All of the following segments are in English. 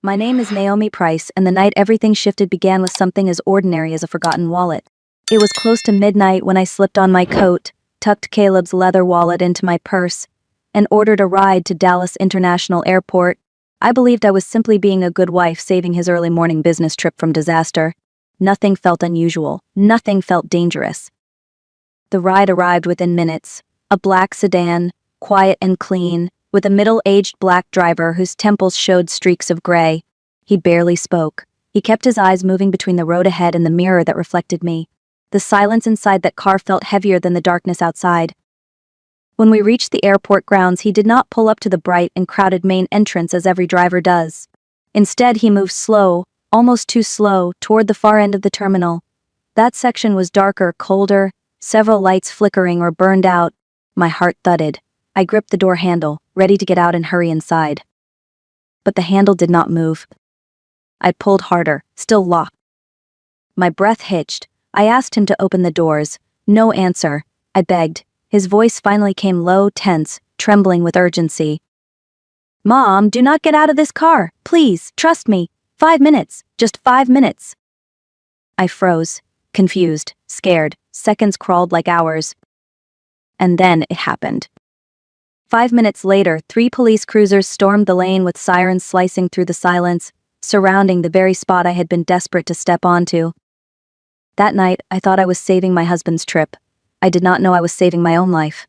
My name is Naomi Price, and the night everything shifted began with something as ordinary as a forgotten wallet. It was close to midnight when I slipped on my coat, tucked Caleb's leather wallet into my purse, and ordered a ride to Dallas International Airport. I believed I was simply being a good wife, saving his early morning business trip from disaster. Nothing felt unusual. Nothing felt dangerous. The ride arrived within minutes. A black sedan, quiet and clean, with a middle-aged black driver whose temples showed streaks of gray. He barely spoke. He kept his eyes moving between the road ahead and the mirror that reflected me. The silence inside that car felt heavier than the darkness outside. When we reached the airport grounds, he did not pull up to the bright and crowded main entrance as every driver does. Instead, he moved slow, almost too slow, toward the far end of the terminal. That section was darker, colder, several lights flickering or burned out. My heart thudded. I gripped the door handle, ready to get out and hurry inside. But the handle did not move. I pulled harder, still locked. My breath hitched. I asked him to open the doors. No answer. I begged. His voice finally came low, tense, trembling with urgency. "Mom, do not get out of this car. Please, trust me. 5 minutes. Just 5 minutes." I froze, confused, scared. Seconds crawled like hours. And then it happened. 5 minutes later, 3 police cruisers stormed the lane with sirens slicing through the silence, surrounding the very spot I had been desperate to step onto. That night, I thought I was saving my husband's trip. I did not know I was saving my own life.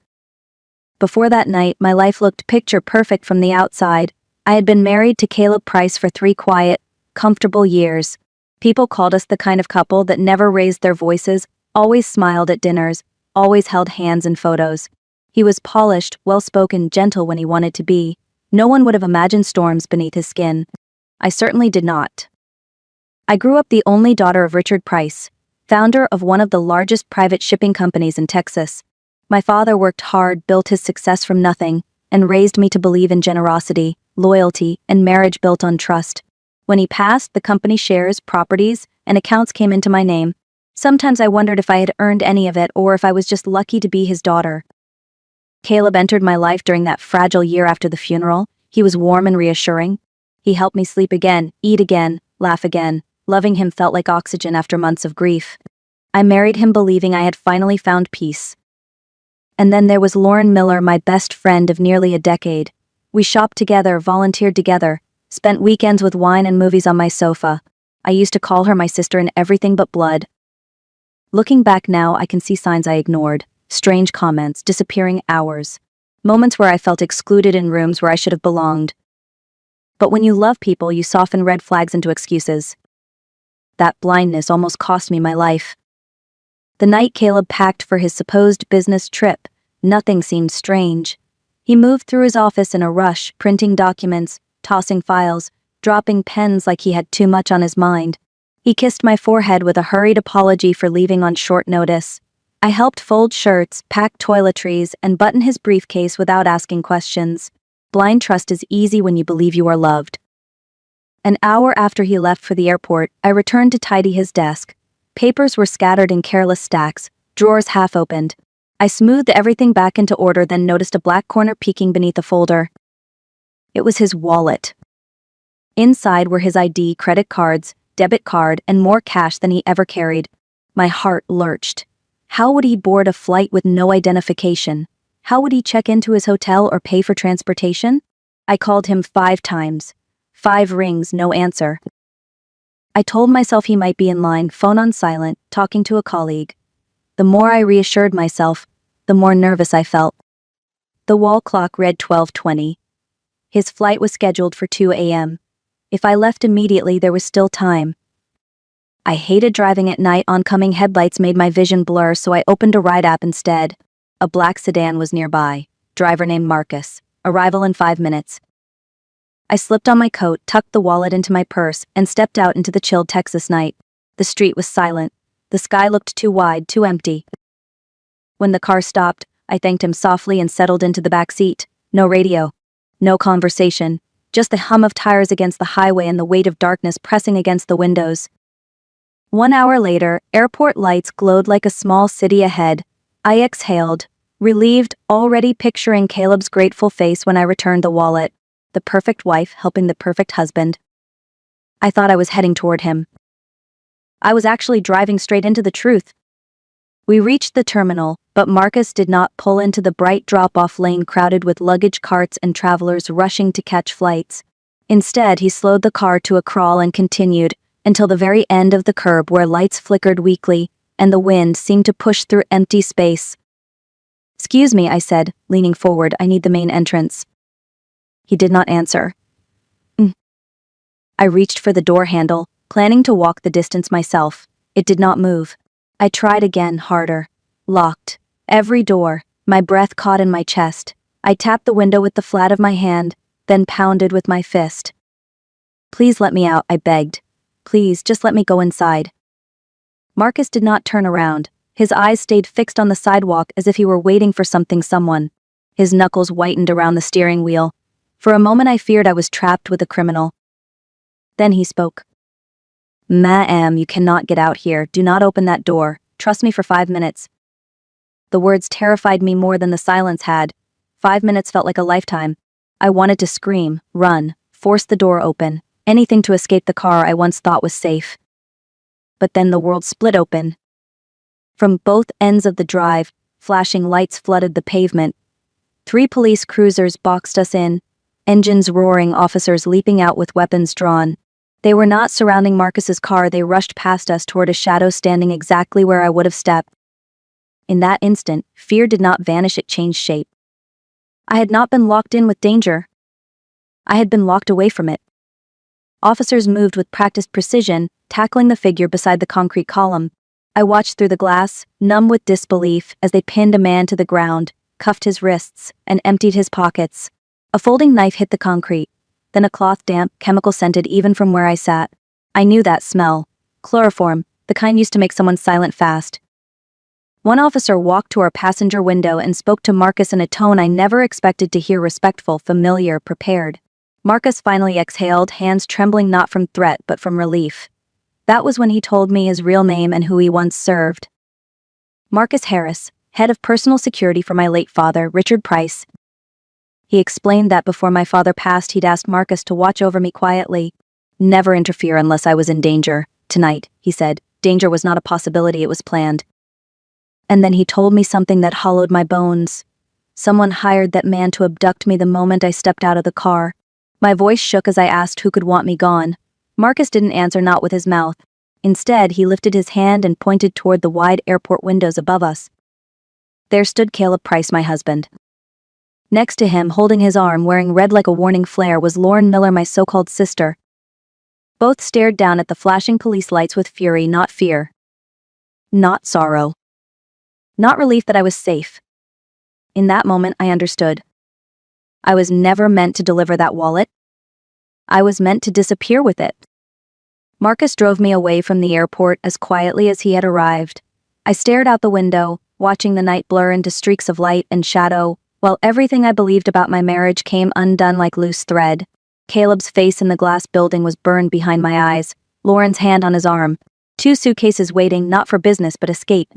Before that night, my life looked picture perfect from the outside. I had been married to Caleb Price for 3 quiet, comfortable years. People called us the kind of couple that never raised their voices, always smiled at dinners, always held hands in photos. He was polished, well-spoken, gentle when he wanted to be. No one would have imagined storms beneath his skin. I certainly did not. I grew up the only daughter of Richard Price, founder of one of the largest private shipping companies in Texas. My father worked hard, built his success from nothing, and raised me to believe in generosity, loyalty, and marriage built on trust. When he passed, the company shares, properties, and accounts came into my name. Sometimes I wondered if I had earned any of it or if I was just lucky to be his daughter. Caleb entered my life during that fragile year after the funeral. He was warm and reassuring. He helped me sleep again, eat again, laugh again. Loving him felt like oxygen after months of grief. I married him believing I had finally found peace. And then there was Lauren Miller, my best friend of nearly a decade. We shopped together, volunteered together, spent weekends with wine and movies on my sofa. I used to call her my sister in everything but blood. Looking back now, I can see signs I ignored. Strange comments, disappearing hours. Moments where I felt excluded in rooms where I should have belonged. But when you love people, you soften red flags into excuses. That blindness almost cost me my life. The night Caleb packed for his supposed business trip, nothing seemed strange. He moved through his office in a rush, printing documents, tossing files, dropping pens like he had too much on his mind. He kissed my forehead with a hurried apology for leaving on short notice. I helped fold shirts, pack toiletries, and button his briefcase without asking questions. Blind trust is easy when you believe you are loved. An hour after he left for the airport, I returned to tidy his desk. Papers were scattered in careless stacks, drawers half opened. I smoothed everything back into order, then noticed a black corner peeking beneath a folder. It was his wallet. Inside were his ID, credit cards, debit card, and more cash than he ever carried. My heart lurched. How would he board a flight with no identification? How would he check into his hotel or pay for transportation? I called him 5 times. 5 rings, no answer. I told myself he might be in line, phone on silent, talking to a colleague. The more I reassured myself, the more nervous I felt. The wall clock read 12:20. His flight was scheduled for 2 a.m. If I left immediately, there was still time. I hated driving at night. Oncoming headlights made my vision blur, so I opened a ride app instead. A black sedan was nearby. Driver named Marcus. Arrival in 5 minutes. I slipped on my coat, tucked the wallet into my purse, and stepped out into the chilled Texas night. The street was silent. The sky looked too wide, too empty. When the car stopped, I thanked him softly and settled into the back seat. No radio. No conversation. Just the hum of tires against the highway and the weight of darkness pressing against the windows. 1 hour later, airport lights glowed like a small city ahead. I exhaled, relieved, already picturing Caleb's grateful face when I returned the wallet. The perfect wife helping the perfect husband. I thought I was heading toward him. I was actually driving straight into the truth. We reached the terminal, but Marcus did not pull into the bright drop-off lane crowded with luggage carts and travelers rushing to catch flights. Instead, he slowed the car to a crawl and continued, until the very end of the curb where lights flickered weakly, and the wind seemed to push through empty space. "Excuse me," I said, leaning forward, "I need the main entrance." He did not answer. I reached for the door handle, planning to walk the distance myself. It did not move. I tried again, harder. Locked. Every door. My breath caught in my chest. I tapped the window with the flat of my hand, then pounded with my fist. "Please let me out," I begged. "Please, just let me go inside." Marcus did not turn around. His eyes stayed fixed on the sidewalk as if he were waiting for someone. His knuckles whitened around the steering wheel. For a moment I feared I was trapped with a criminal. Then he spoke. "Ma'am, you cannot get out here. Do not open that door. Trust me for 5 minutes." The words terrified me more than the silence had. 5 minutes felt like a lifetime. I wanted to scream, run, force the door open, anything to escape the car I once thought was safe. But then the world split open. From both ends of the drive, flashing lights flooded the pavement. 3 police cruisers boxed us in, engines roaring, officers leaping out with weapons drawn. They were not surrounding Marcus's car, they rushed past us toward a shadow standing exactly where I would have stepped. In that instant, fear did not vanish, it changed shape. I had not been locked in with danger. I had been locked away from it. Officers moved with practiced precision, tackling the figure beside the concrete column. I watched through the glass, numb with disbelief, as they pinned a man to the ground, cuffed his wrists, and emptied his pockets. A folding knife hit the concrete. Then a cloth, damp, chemical-scented even from where I sat. I knew that smell. Chloroform, the kind used to make someone silent fast. One officer walked to our passenger window and spoke to Marcus in a tone I never expected to hear: respectful, familiar, prepared. Marcus finally exhaled, hands trembling not from threat but from relief. That was when he told me his real name and who he once served. Marcus Harris, head of personal security for my late father, Richard Price. He explained that before my father passed, he'd asked Marcus to watch over me quietly. Never interfere unless I was in danger. Tonight, he said, danger was not a possibility, it was planned. And then he told me something that hollowed my bones. Someone hired that man to abduct me the moment I stepped out of the car. My voice shook as I asked who could want me gone. Marcus didn't answer, not with his mouth. Instead, he lifted his hand and pointed toward the wide airport windows above us. There stood Caleb Price, my husband. Next to him, holding his arm, wearing red like a warning flare, was Lauren Miller, my so-called sister. Both stared down at the flashing police lights with fury, not fear. Not sorrow. Not relief that I was safe. In that moment, I understood. I was never meant to deliver that wallet. I was meant to disappear with it. Marcus drove me away from the airport as quietly as he had arrived. I stared out the window, watching the night blur into streaks of light and shadow, while everything I believed about my marriage came undone like loose thread. Caleb's face in the glass building was burned behind my eyes, Lauren's hand on his arm. 2 suitcases waiting, not for business but escape.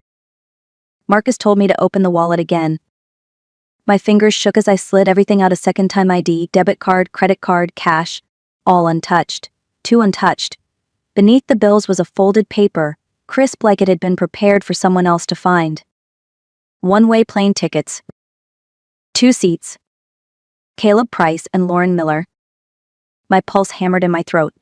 Marcus told me to open the wallet again. My fingers shook as I slid everything out: a second-time ID, debit card, credit card, cash. All untouched. 2 untouched. Beneath the bills was a folded paper, crisp like it had been prepared for someone else to find. One-way plane tickets. 2 seats. Caleb Price and Lauren Miller. My pulse hammered in my throat.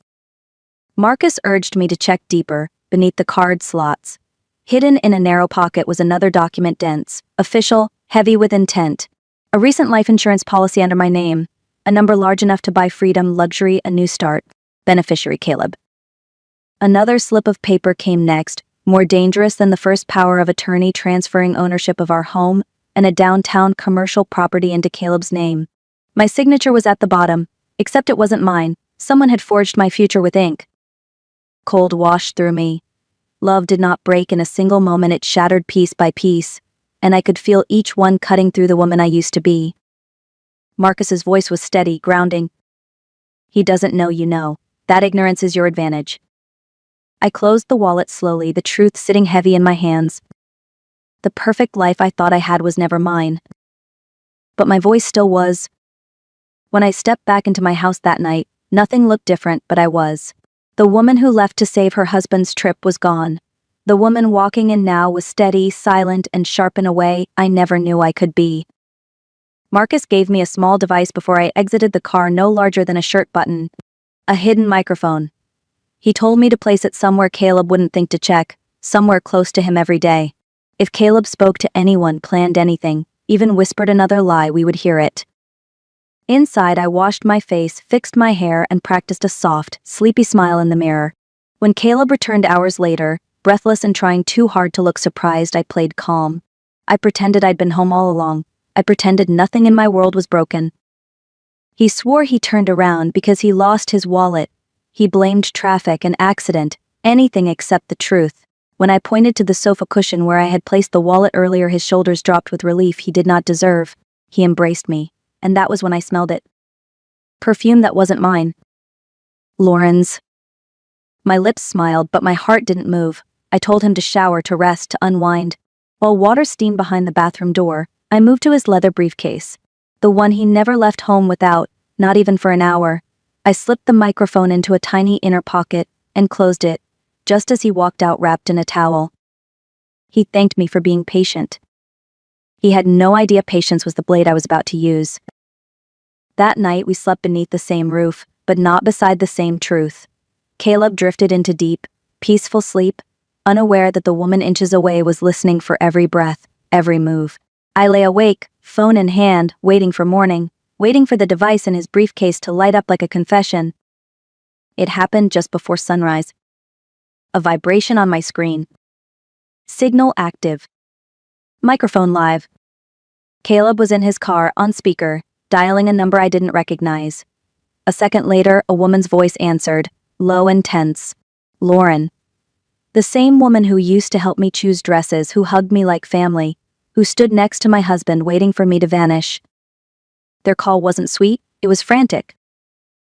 Marcus urged me to check deeper, beneath the card slots. Hidden in a narrow pocket was another document, dense, official, heavy with intent. A recent life insurance policy under my name. A number large enough to buy freedom, luxury, a new start. Beneficiary Caleb. Another slip of paper came next, more dangerous than the first: power of attorney transferring ownership of our home and a downtown commercial property into Caleb's name. My signature was at the bottom, except it wasn't mine. Someone had forged my future with ink. Cold washed through me. Love did not break in a single moment, it shattered piece by piece, and I could feel each one cutting through the woman I used to be. Marcus's voice was steady, grounding. He doesn't know you know. That ignorance is your advantage. I closed the wallet slowly, the truth sitting heavy in my hands. The perfect life I thought I had was never mine. But my voice still was. When I stepped back into my house that night, nothing looked different, but I was. The woman who left to save her husband's trip was gone. The woman walking in now was steady, silent, and sharp in a way I never knew I could be. Marcus gave me a small device before I exited the car, no larger than a shirt button. A hidden microphone. He told me to place it somewhere Caleb wouldn't think to check, somewhere close to him every day. If Caleb spoke to anyone, planned anything, even whispered another lie, we would hear it. Inside, I washed my face, fixed my hair, and practiced a soft, sleepy smile in the mirror. When Caleb returned hours later, breathless and trying too hard to look surprised, I played calm. I pretended I'd been home all along. I pretended nothing in my world was broken. He swore he turned around because he lost his wallet. He blamed traffic, an accident, anything except the truth. When I pointed to the sofa cushion where I had placed the wallet earlier, his shoulders dropped with relief he did not deserve. He embraced me, and that was when I smelled it. Perfume that wasn't mine. Lauren's. My lips smiled, but my heart didn't move. I told him to shower, to rest, to unwind. While water steamed behind the bathroom door, I moved to his leather briefcase. The one he never left home without, not even for an hour. I slipped the microphone into a tiny inner pocket and closed it, just as he walked out wrapped in a towel. He thanked me for being patient. He had no idea patience was the blade I was about to use. That night we slept beneath the same roof, but not beside the same truth. Caleb drifted into deep, peaceful sleep, unaware that the woman inches away was listening for every breath, every move. I lay awake, phone in hand, waiting for morning, waiting for the device in his briefcase to light up like a confession. It happened just before sunrise. A vibration on my screen. Signal active. Microphone live. Caleb was in his car, on speaker, dialing a number I didn't recognize. A second later, a woman's voice answered, low and tense. Lauren. The same woman who used to help me choose dresses, who hugged me like family, who stood next to my husband waiting for me to vanish. Their call wasn't sweet, it was frantic.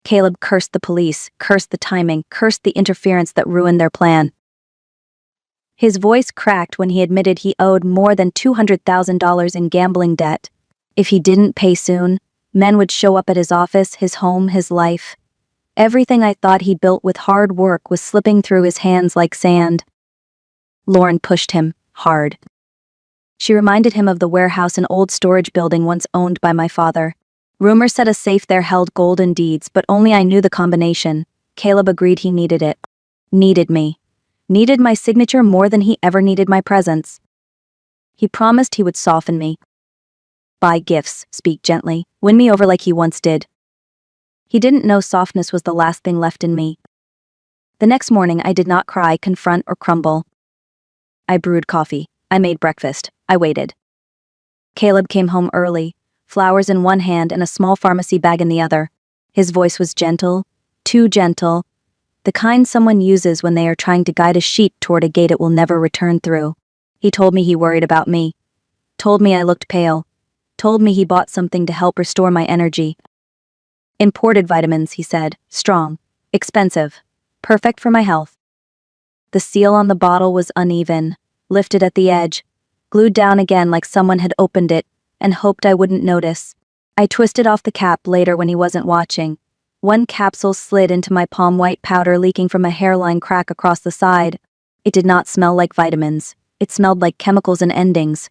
Caleb cursed the police, cursed the timing, cursed the interference that ruined their plan. His voice cracked when he admitted he owed more than $200,000 in gambling debt. If he didn't pay soon, men would show up at his office, his home, his life. Everything I thought he built with hard work was slipping through his hands like sand. Lauren pushed him, hard. She reminded him of the warehouse, an old storage building once owned by my father. Rumor said a safe there held gold and deeds, but only I knew the combination. Caleb agreed he needed it. Needed me. Needed my signature more than he ever needed my presence. He promised he would soften me. Buy gifts, speak gently, win me over like he once did. He didn't know softness was the last thing left in me. The next morning I did not cry, confront, or crumble. I brewed coffee. I made breakfast. I waited. Caleb came home early, flowers in one hand and a small pharmacy bag in the other. His voice was gentle, too gentle, the kind someone uses when they are trying to guide a sheep toward a gate it will never return through. He told me he worried about me. Told me I looked pale. Told me he bought something to help restore my energy. Imported vitamins, he said, strong, expensive, perfect for my health. The seal on the bottle was uneven, lifted at the edge, glued down again like someone had opened it and hoped I wouldn't notice. I twisted off the cap later when he wasn't watching. One capsule slid into my palm, white powder leaking from a hairline crack across the side. It did not smell like vitamins. It smelled like chemicals and endings.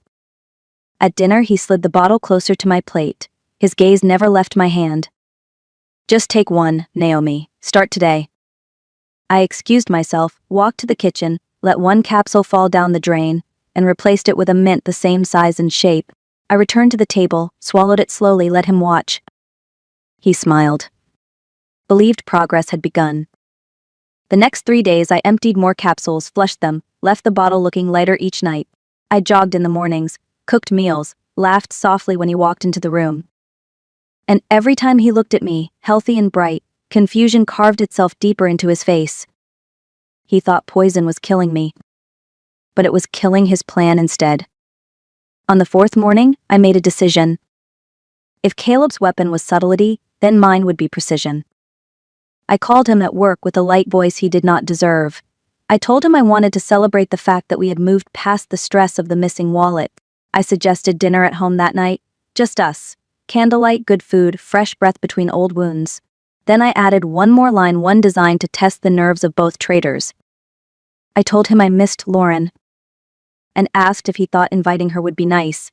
At dinner, he slid the bottle closer to my plate. His gaze never left my hand. Just take one, Naomi. Start today. I excused myself, walked to the kitchen, let one capsule fall down the drain, and replaced it with a mint the same size and shape. I returned to the table, swallowed it slowly, let him watch. He smiled. Believed progress had begun. The next 3 days I emptied more capsules, flushed them, left the bottle looking lighter each night. I jogged in the mornings, cooked meals, laughed softly when he walked into the room. And every time he looked at me, healthy and bright, confusion carved itself deeper into his face. He thought poison was killing me. But it was killing his plan instead. On the 4th morning, I made a decision. If Caleb's weapon was subtlety, then mine would be precision. I called him at work with a light voice he did not deserve. I told him I wanted to celebrate the fact that we had moved past the stress of the missing wallet. I suggested dinner at home that night, just us. Candlelight, good food, fresh breath between old wounds. Then I added one more line, one designed to test the nerves of both traitors. I told him I missed Lauren and asked if he thought inviting her would be nice.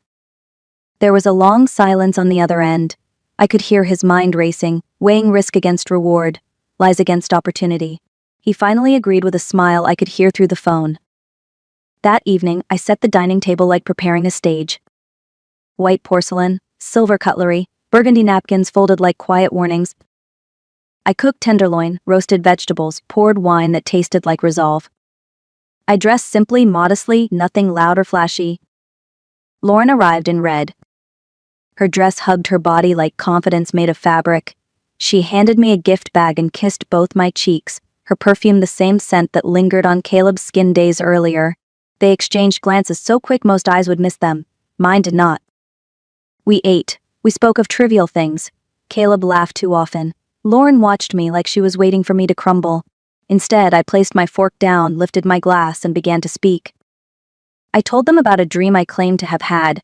There was a long silence on the other end. I could hear his mind racing, weighing risk against reward, lies against opportunity. He finally agreed with a smile I could hear through the phone. That evening, I set the dining table like preparing a stage. White porcelain, silver cutlery, burgundy napkins folded like quiet warnings. I cooked tenderloin, roasted vegetables, poured wine that tasted like resolve. I dressed simply, modestly, nothing loud or flashy. Lauren arrived in red. Her dress hugged her body like confidence made of fabric. She handed me a gift bag and kissed both my cheeks, her perfume the same scent that lingered on Caleb's skin days earlier. They exchanged glances so quick most eyes would miss them. Mine did not. We ate. We spoke of trivial things. Caleb laughed too often. Lauren watched me like she was waiting for me to crumble. Instead, I placed my fork down, lifted my glass, and began to speak. I told them about a dream I claimed to have had.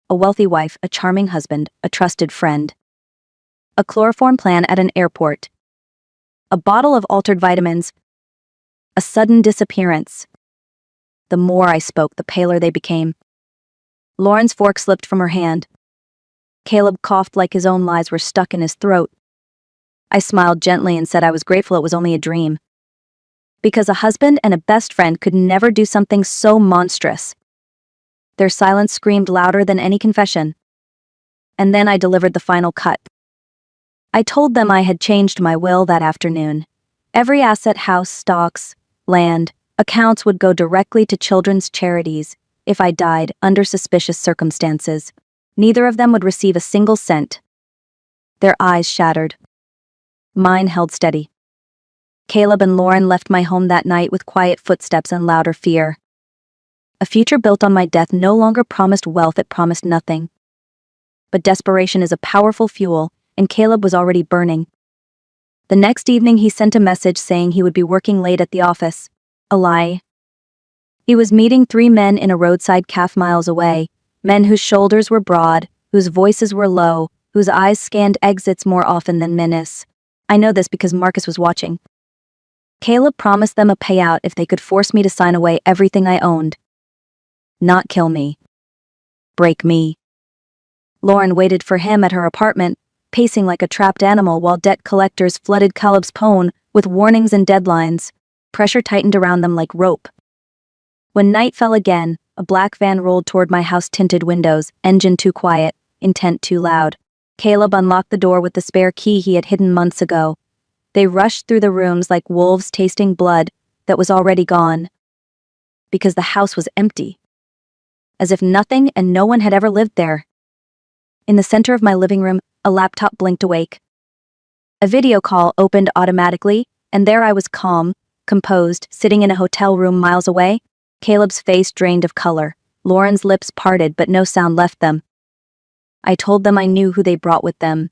A wealthy wife, a charming husband, a trusted friend. A chloroform plan at an airport. A bottle of altered vitamins. A sudden disappearance. The more I spoke, the paler they became. Lauren's fork slipped from her hand. Caleb coughed like his own lies were stuck in his throat. I smiled gently and said I was grateful it was only a dream. Because a husband and a best friend could never do something so monstrous. Their silence screamed louder than any confession. And then I delivered the final cut. I told them I had changed my will that afternoon. Every asset, house, stocks, land, accounts would go directly to children's charities if I died under suspicious circumstances. Neither of them would receive a single cent. Their eyes shattered. Mine held steady. Caleb and Lauren left my home that night with quiet footsteps and louder fear. A future built on my death no longer promised wealth, it promised nothing. But desperation is a powerful fuel, and Caleb was already burning. The next evening he sent a message saying he would be working late at the office. A lie. He was meeting 3 men in a roadside cafe miles away, men whose shoulders were broad, whose voices were low, whose eyes scanned exits more often than menace. I know this because Marcus was watching. Caleb promised them a payout if they could force me to sign away everything I owned. Not kill me. Break me. Lauren waited for him at her apartment, pacing like a trapped animal while debt collectors flooded Caleb's phone with warnings and deadlines. Pressure tightened around them like rope. When night fell again, a black van rolled toward my house-tinted windows, engine too quiet, intent too loud. Caleb unlocked the door with the spare key he had hidden months ago. They rushed through the rooms like wolves tasting blood that was already gone. Because the house was empty. As if nothing and no one had ever lived there. In the center of my living room, a laptop blinked awake. A video call opened automatically, and there I was calm, composed, sitting in a hotel room miles away. Caleb's face drained of color. Lauren's lips parted, but no sound left them. I told them I knew who they brought with them.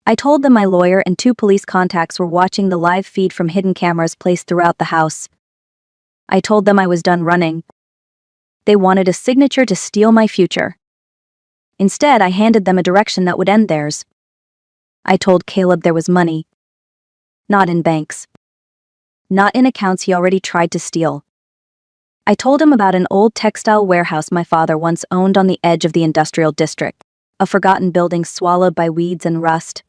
I told them my lawyer and 2 police contacts were watching the live feed from hidden cameras placed throughout the house. I told them I was done running. They wanted a signature to steal my future. Instead, I handed them a direction that would end theirs. I told Caleb there was money. Not in banks. Not in accounts he already tried to steal. I told him about an old textile warehouse my father once owned on the edge of the industrial district, a forgotten building swallowed by weeds and rust.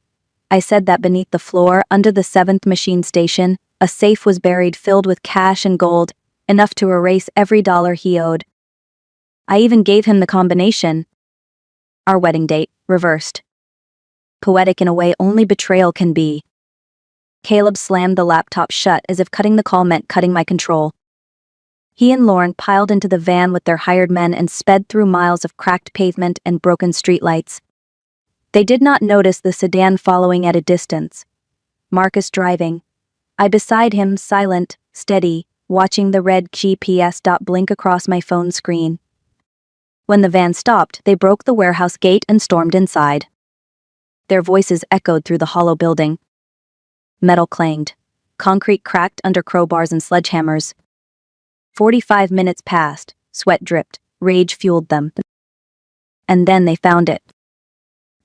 I said that beneath the floor, under the 7th machine station, a safe was buried filled with cash and gold, enough to erase every dollar he owed. I even gave him the combination. Our wedding date, reversed. Poetic in a way only betrayal can be. Caleb slammed the laptop shut as if cutting the call meant cutting my control. He and Lauren piled into the van with their hired men and sped through miles of cracked pavement and broken streetlights. They did not notice the sedan following at a distance. Marcus driving. I beside him, silent, steady, watching the red GPS dot blink across my phone screen. When the van stopped, they broke the warehouse gate and stormed inside. Their voices echoed through the hollow building. Metal clanged. Concrete cracked under crowbars and sledgehammers. 45 minutes passed, sweat dripped, rage fueled them. And then they found it.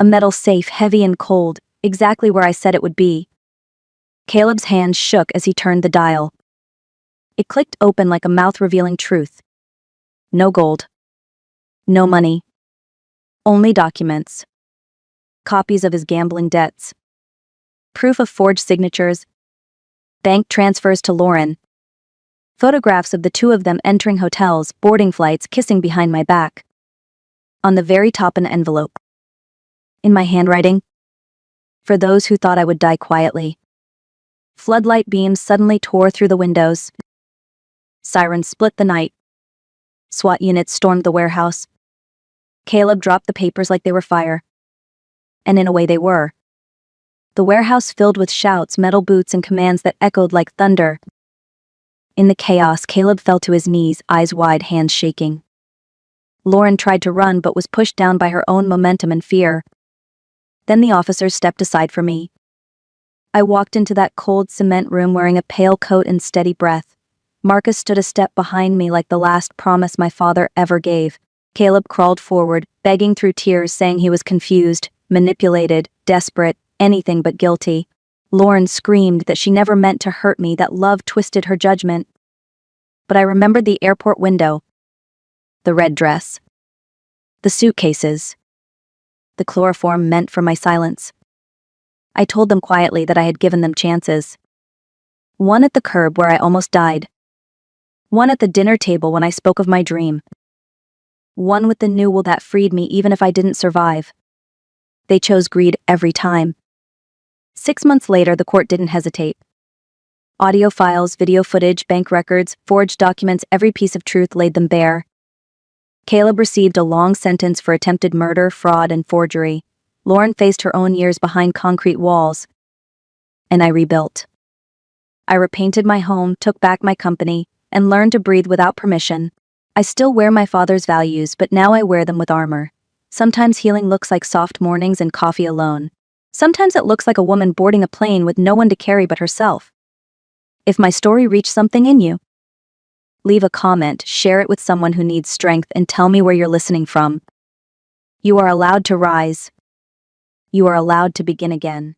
A metal safe, heavy and cold, exactly where I said it would be. Caleb's hands shook as he turned the dial. It clicked open like a mouth revealing truth. No gold. No money. Only documents. Copies of his gambling debts. Proof of forged signatures. Bank transfers to Lauren. Photographs of the two of them entering hotels, boarding flights, kissing behind my back. On the very top, an envelope. In my handwriting. For those who thought I would die quietly. Floodlight beams suddenly tore through the windows. Sirens split the night. SWAT units stormed the warehouse. Caleb dropped the papers like they were fire. And in a way they were. The warehouse filled with shouts, metal boots, and commands that echoed like thunder. In the chaos, Caleb fell to his knees, eyes wide, hands shaking. Lauren tried to run but was pushed down by her own momentum and fear. Then the officers stepped aside for me. I walked into that cold cement room wearing a pale coat and steady breath. Marcus stood a step behind me like the last promise my father ever gave. Caleb crawled forward, begging through tears, saying he was confused, manipulated, desperate, anything but guilty. Lauren screamed that she never meant to hurt me, that love twisted her judgment. But I remembered the airport window. The red dress. The suitcases. The chloroform meant for my silence. I told them quietly that I had given them chances. One at the curb where I almost died. One at the dinner table when I spoke of my dream. One with the new will that freed me even if I didn't survive. They chose greed every time. 6 months later, the court didn't hesitate. Audio files, video footage, bank records, forged documents, every piece of truth laid them bare. Caleb received a long sentence for attempted murder, fraud, and forgery. Lauren faced her own years behind concrete walls. And I rebuilt. I repainted my home, took back my company, and learned to breathe without permission. I still wear my father's values, but now I wear them with armor. Sometimes healing looks like soft mornings and coffee alone. Sometimes it looks like a woman boarding a plane with no one to carry but herself. If my story reached something in you, leave a comment, share it with someone who needs strength, and tell me where you're listening from. You are allowed to rise. You are allowed to begin again.